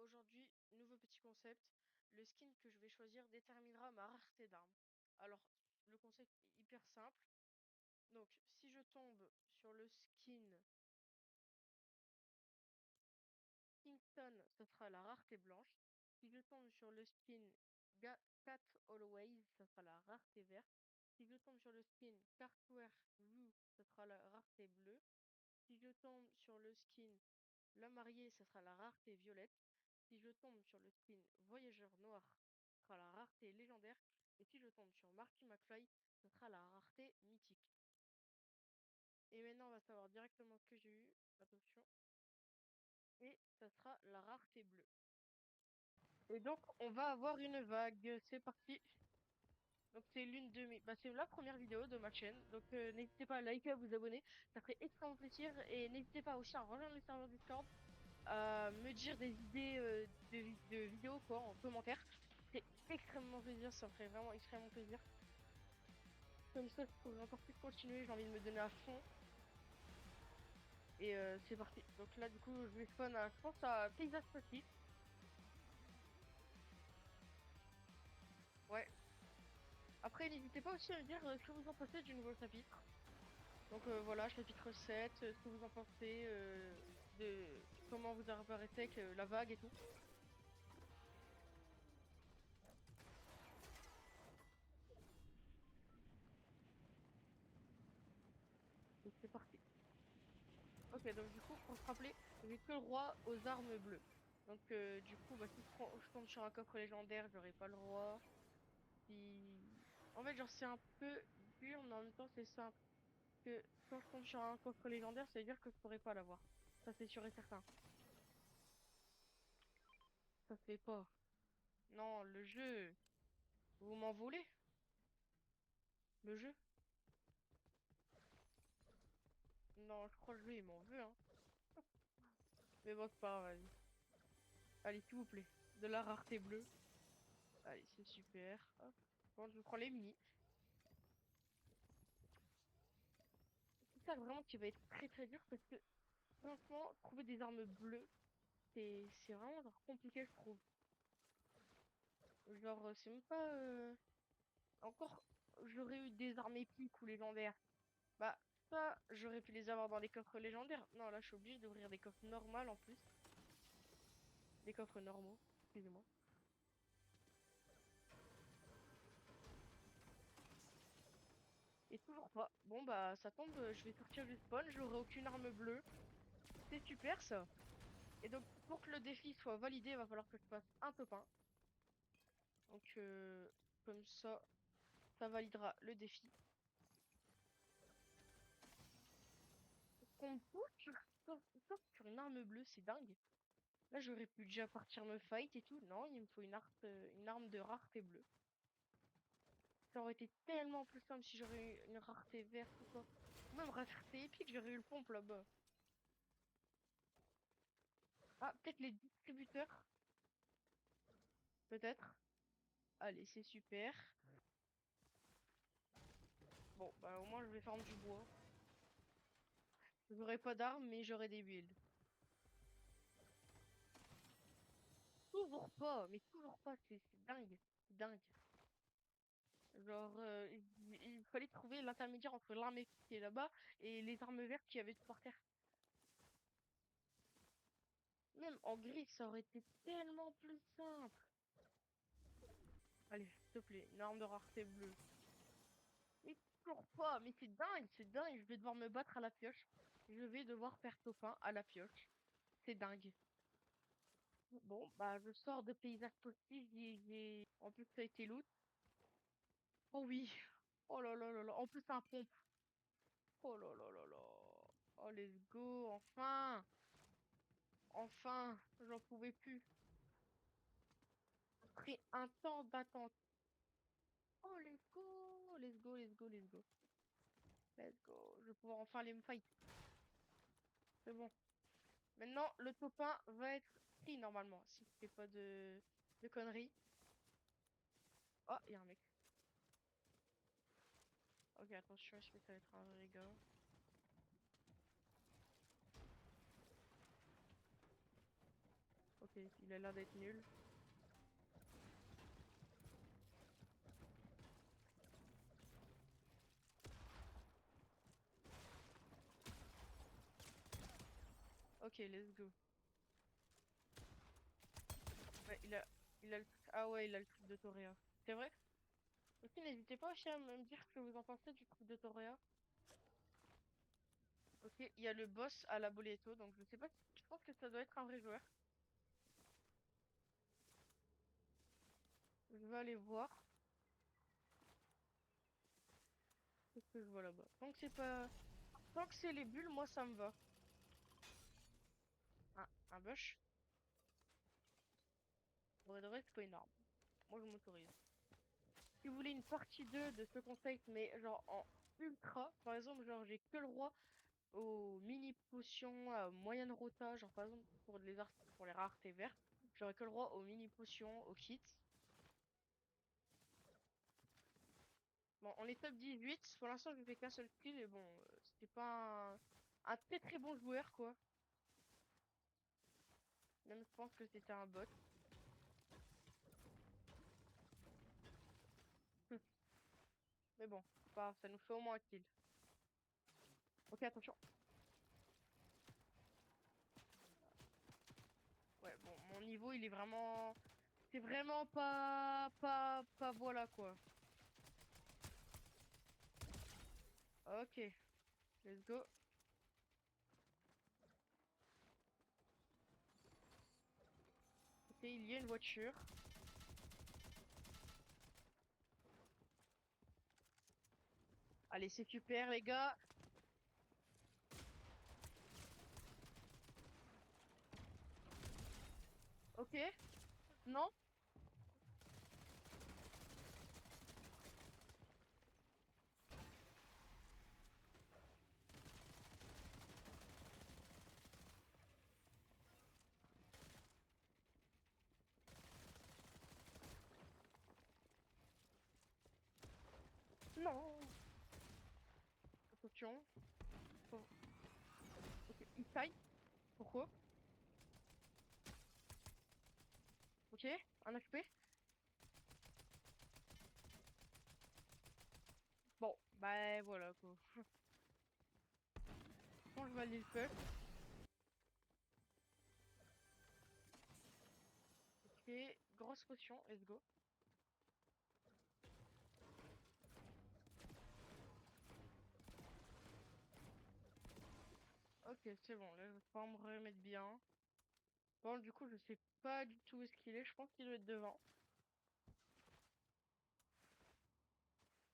Aujourd'hui, nouveau petit concept. Le skin que je vais choisir déterminera ma rareté d'armes. Alors, le concept est hyper simple. Donc, si je tombe sur le skin Kingston, ce sera la rareté blanche. Si je tombe sur le skin Cat Always, ce sera la rareté verte. Si je tombe sur le skin Cartware View, ce sera la rareté bleue. Si je tombe sur le skin La Mariée, ce sera la rareté violette. Si je tombe sur le skin Voyageur Noir, ce sera la rareté légendaire. Et si je tombe sur Marty McFly, ce sera la rareté mythique. Et maintenant, on va savoir directement ce que j'ai eu. Attention. Et ça sera la rareté bleue. Et donc, on va avoir une vague. C'est parti. Donc, c'est l'une de mes... Bah, c'est la première vidéo de ma chaîne. Donc, n'hésitez pas à liker, à vous abonner. Ça ferait extrêmement plaisir. Et n'hésitez pas aussi à rejoindre le serveur Discord, à me dire des idées de vidéos quoi, en commentaire. C'est extrêmement plaisir, ça me ferait vraiment extrêmement plaisir. Comme ça, je pourrais encore plus continuer, j'ai envie de me donner à fond. Et c'est parti. Donc là, du coup, je vais spawn à, je pense, à Paysage Passif. Ouais. Après, n'hésitez pas aussi à me dire ce que vous en pensez du nouveau chapitre. Donc voilà, chapitre 7, ce que vous en pensez de comment vous apparaissez avec la vague et tout. Donc c'est parti. Ok, donc du coup, pour se rappeler, j'ai que le roi aux armes bleues. Donc du coup, bah, si je tombe sur un coffre légendaire, j'aurai pas le roi. Si... En fait, genre, c'est un peu dur, mais en même temps, c'est simple. Que quand je tombe sur un coffre légendaire, ça veut dire que je pourrais pas l'avoir. Ça, c'est sûr et certain. Ça se fait pas. Non, le jeu, vous m'en voulez? Le jeu? Non, je crois que le jeu, il m'en veut, hein. Mais bon, c'est pas grave, vas-y. Allez, s'il vous plaît. De la rareté bleue. Allez, c'est super. Hop. Bon, je prends les mini. C'est ça vraiment qui va être très très dur parce que franchement, trouver des armes bleues, c'est vraiment genre compliqué, je trouve. Genre, c'est même pas encore j'aurais eu des armes épiques ou légendaires. Bah ça, j'aurais pu les avoir dans les coffres légendaires. Non, là, je suis obligé d'ouvrir des coffres normaux en plus, des coffres normaux. Excusez-moi. Et toujours pas. Bon bah ça tombe, je vais sortir du spawn, j'aurai aucune arme bleue. C'est super ça. Et donc pour que le défi soit validé, il va falloir que je fasse un top 1. Donc comme ça validera le défi. Qu'on me pousse sauf sur une arme bleue, c'est dingue. Là, j'aurais pu déjà partir me fight et tout. Non, il me faut une arme de rareté bleue. Ça aurait été tellement plus simple si j'aurais eu une rareté verte ou quoi. Ou même rareté épique, j'aurais eu le pompe là-bas. Ah, peut-être les distributeurs. Peut-être. Allez, c'est super. Bon, bah au moins je vais farm du bois. J'aurai pas d'armes, mais j'aurai des builds. Toujours pas, mais toujours pas. C'est dingue. C'est dingue. Genre, il fallait trouver l'intermédiaire entre l'arme épique qui est là-bas et les armes vertes qu'il y avait tout par terre. Même en gris, ça aurait été tellement plus simple. Allez, s'il te plaît, une arme de rareté bleue. Mais toujours pas, mais c'est dingue. Je vais devoir me battre à la pioche. Je vais devoir faire top 1 à la pioche. C'est dingue. Bon, bah, je sors de paysage possible. En plus, ça a été loot. Oh oui. Oh là là là là. En plus, un pompe. Oh là là là là. Oh, let's go. Enfin. Enfin. J'en pouvais plus. Après un temps d'attente. Oh, let's go. Let's go, let's go, let's go. Let's go. Je vais pouvoir enfin aller me fight. C'est bon. Maintenant, le top 1 va être pris normalement. Si je fais pas de conneries. Oh, il y a un mec. Ok, attention, je sais que ça va être un vrai gars. Ok, Ok, il a l'air d'être nul. Ok, let's go. Ouais, Ah ouais, il a le truc de Toréa. C'est vrai? Ok, n'hésitez pas aussi à me dire ce que vous en pensez du truc de Toréa. Ok, il y a le boss à la Boleto, donc je sais pas, je pense que ça doit être un vrai joueur. Je vais aller voir. Qu'est-ce que je vois là-bas? Tant que c'est les bulles, moi ça me va. Un bush? Pour de vrai, c'est pas énorme. Moi je m'autorise. Si vous voulez une partie 2 de ce concept, mais genre en ultra, par exemple, genre j'ai que le roi aux mini potions à moyenne rota, genre par exemple pour les raretés vertes, j'aurais que le roi aux mini potions, au kit. Bon, on est top 18. Pour l'instant, je fais qu'un seul kill et bon, c'était pas un très très bon joueur quoi. Même je pense que c'était un bot. Mais bon, c'est pas grave, ça nous fait au moins un kill. Ok, attention. Ouais, bon, mon niveau, il est vraiment... C'est vraiment pas voilà, quoi. Ok, let's go. Ok, il y a une voiture. Allez, c'est super, les gars. Ok, non? Non. Attention. Faut- Ok, il taille. Pourquoi? Ok, un HP. Bon, bah voilà, quoi. Bon, je vais aller le push. Ok, grosse potion, let's go. Ok, c'est bon, là, je vais pouvoir me remettre bien. Bon, du coup, je sais pas du tout où est-ce qu'il est. Je pense qu'il doit être devant.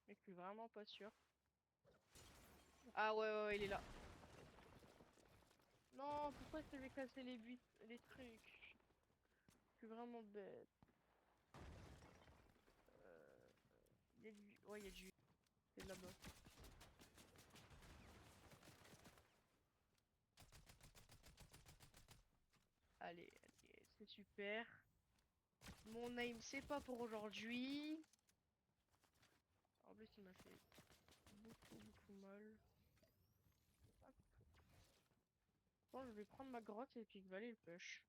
Mais je suis vraiment pas sûr. Ah ouais, ouais, ouais, il est là. Non, pourquoi je devais casser les trucs? Je suis vraiment bête. Euh, il y a du... Ouais, il y a du... C'est là-bas. Allez, allez, c'est super. Mon aim, c'est pas pour aujourd'hui. En plus, il m'a fait beaucoup mal. Hop. Bon, je vais prendre ma grotte et puis je vais aller le push.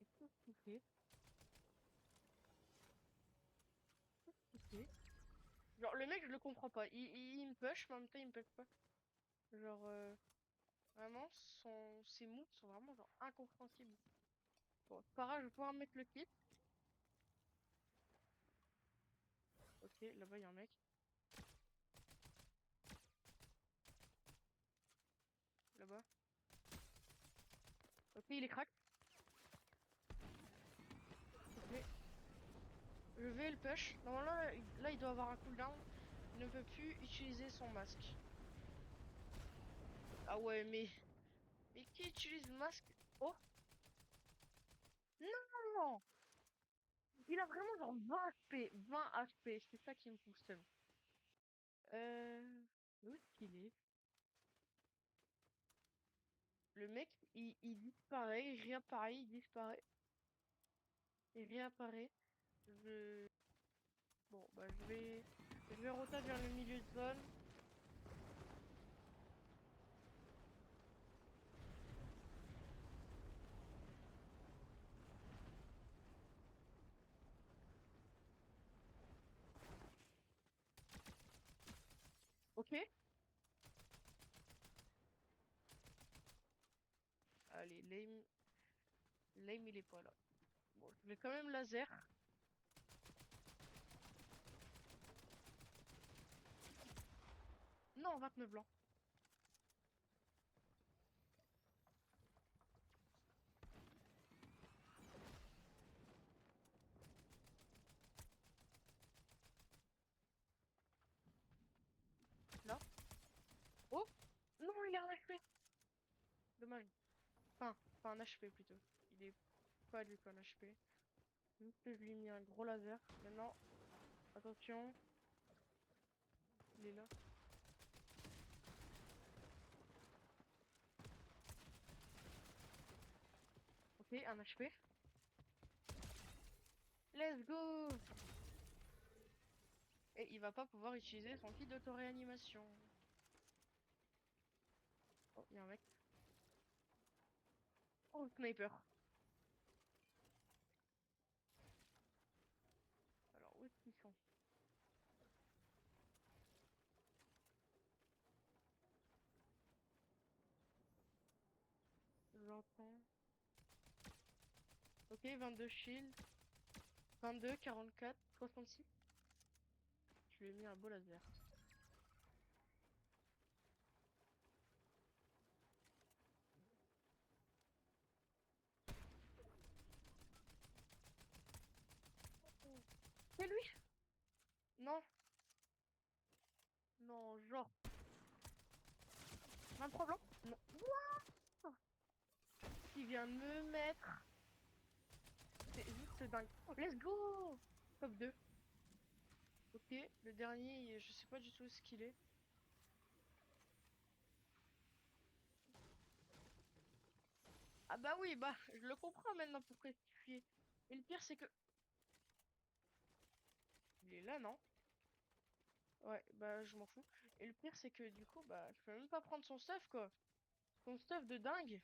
Et qu'est-ce qu'il fait? Qu'est-ce qu'il fait? Genre, le mec, je le comprends pas. Il me push, mais en même temps, il me push pas. Genre, vraiment, ses moves sont vraiment genre incompréhensibles. Bon, c'est pas grave, je vais pouvoir mettre le kit. Ok, là-bas, il y a un mec. Là-bas. Ok, il est crack. Ok. Je vais le push. Normalement, là, il doit avoir un cooldown. Il ne peut plus utiliser son masque. Ah ouais, mais qui utilise le masque? Oh, non! Il a vraiment genre 20 HP. 20 HP. C'est ça qui me fout le seum. Où est-ce qu'il est? Le mec, il disparaît, il réapparaît, il disparaît, il réapparaît. Je... Bon, bah, je vais rota vers le milieu de zone. Ok. Allez, l'aim. L'aim, il est pas là. Bon, je vais quand même laser. Non, 29 blancs. Là. Oh! Non, il est en HP. Dommage. Enfin, pas un HP plutôt. Il est pas du tout en HP. Juste que je lui ai mis un gros laser. Maintenant, attention. Il est là. Ok, un HP. Let's go! Et il va pas pouvoir utiliser son kit d'auto-réanimation. Oh, il y a un mec. Oh, sniper. Alors, où est-ce qu'ils sont? J'entends. Ok, 22 shield. 22, 44, 66. Je lui ai mis un beau laser. C'est lui? Non, non, genre. 23 blancs? Non. Wouah! Il vient de me mettre. C'est juste dingue. Oh, let's go! Top 2. Ok, le dernier, je sais pas du tout ce qu'il est. Ah bah oui, bah, je le comprends maintenant pourquoi il fuit. Et le pire, c'est que... Il est là, non? Ouais, bah, je m'en fous. Et le pire, c'est que du coup, bah, je peux même pas prendre son stuff, quoi. Son stuff de dingue.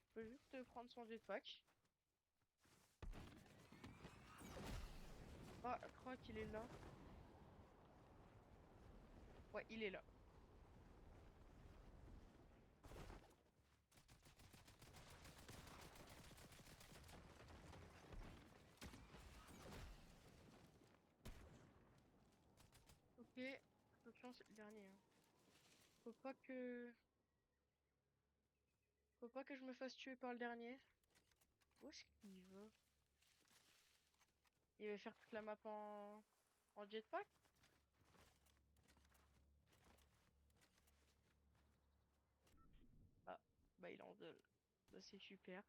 Je peux juste prendre son jetpack. Ah, je crois qu'il est là. Ouais, il est là. Ok, attention, c'est le dernier, hein. Faut pas que... Faut pas que je me fasse tuer par le dernier. Où est-ce qu'il va? Il va faire toute la map en jetpack? Ah, bah il est en deux. Bah, c'est super.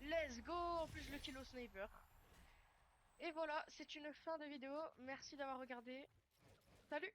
Let's go! En plus, je le kill au sniper. Et voilà, c'est une fin de vidéo. Merci d'avoir regardé. Salut!